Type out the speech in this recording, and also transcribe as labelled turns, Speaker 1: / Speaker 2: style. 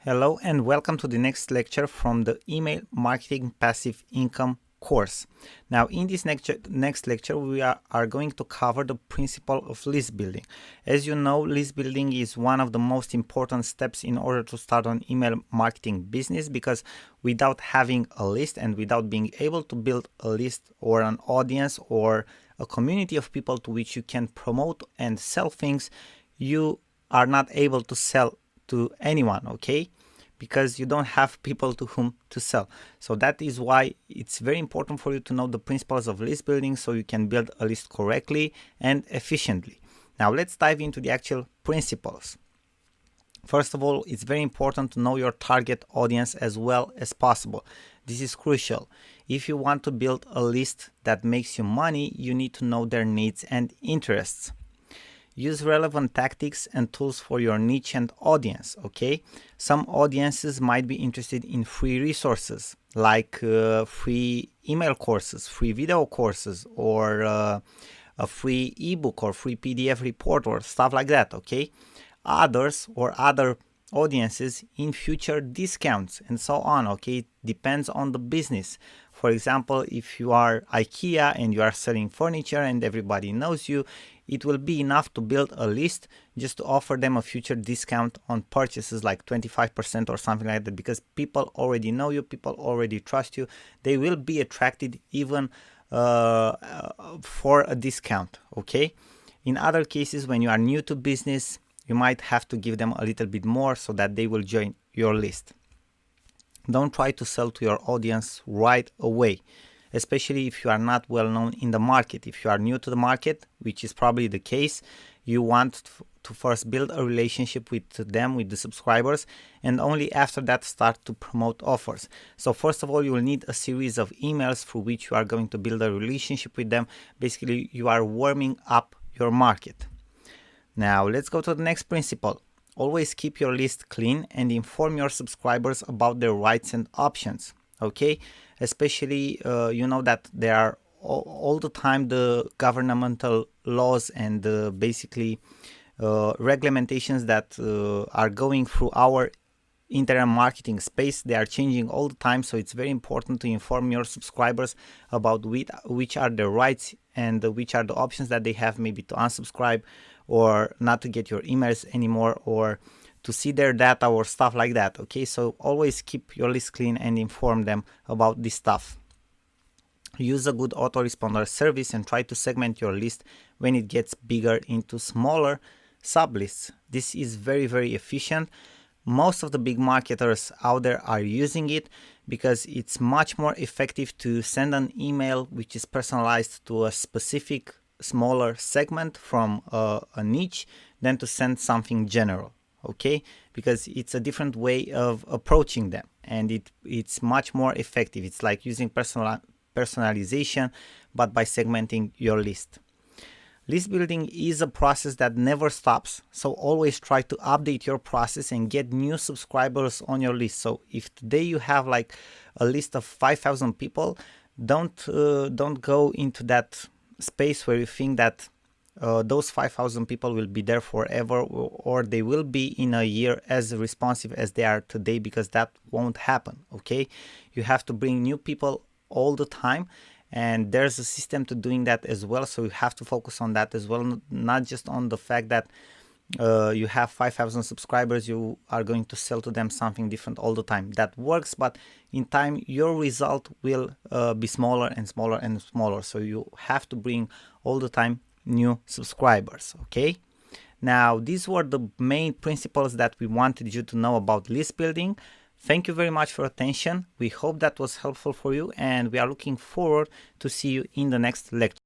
Speaker 1: Hello and welcome to the next lecture from the Email Marketing Passive Income course. Now in this next lecture we are going to cover the principle of list building. As you know, list building is one of the most important steps in order to start an email marketing business, because without having a list and without being able to build a list or an audience or a community of people to which you can promote and sell things, you are not able to sell to anyone, okay? Because you don't have people to whom to sell. So that is why it's very important for you to know the principles of list building so you can build a list correctly and efficiently. Now let's dive into the actual principles. First of all, it's very important to know your target audience as well as possible. This is crucial. If you want to build a list that makes you money, you need to know their needs and interests. Use relevant tactics and tools for your niche and audience, okay? Some audiences might be interested in free resources like free email courses, free video courses, or a free ebook or free PDF report or stuff like that, okay? Others or other audiences in future discounts and so on, okay? It depends on the business. For example, if you are IKEA and you are selling furniture and everybody knows you, it will be enough to build a list just to offer them a future discount on purchases like 25% or something like that, because people already know you, people already trust you. They will be attracted even for a discount, okay? In other cases, when you are new to business, you might have to give them a little bit more so that they will join your list. Don't try to sell to your audience right away, especially if you are not well known in the market. If you are new to the market, which is probably the case, you want to first build a relationship with them, with the subscribers, and only after that start to promote offers. So first of all, you will need a series of emails through which you are going to build a relationship with them. Basically, you are warming up your market. Now let's go to the next principle. Always keep your list clean and inform your subscribers about their rights and options, okay? Especially, you know that there are all the time the governmental laws and basically regulations that are going through our internet marketing space. They are changing all the time, so it's very important to inform your subscribers about which are the rights and which are the options that they have, maybe to unsubscribe or not to get your emails anymore or to see their data or stuff like that, okay? So always keep your list clean and inform them about this stuff. Use a good autoresponder service and try to segment your list when it gets bigger into smaller sublists. This is very, very efficient. Most of the big marketers out there are using it because it's much more effective to send an email which is personalized to a specific smaller segment from a niche than to send something general, okay? Because it's a different way of approaching them and it's much more effective. It's like using personalization but by segmenting your list. List building is a process that never stops, so always try to update your process and get new subscribers on your list. So if today you have like a list of 5,000 people, don't go into that space where you think that those 5,000 people will be there forever or they will be in a year as responsive as they are today, because that won't happen, okay? You have to bring new people all the time, and there's a system to doing that as well, so you have to focus on that as well, not just on the fact that you have 5,000 subscribers, you are going to sell to them something different all the time. That works, but in time your result will be smaller and smaller and smaller, so you have to bring all the time new subscribers, okay? Now these were the main principles that we wanted you to know about list building. Thank you very much for attention. We hope that was helpful for you, and we are looking forward to see you in the next lecture.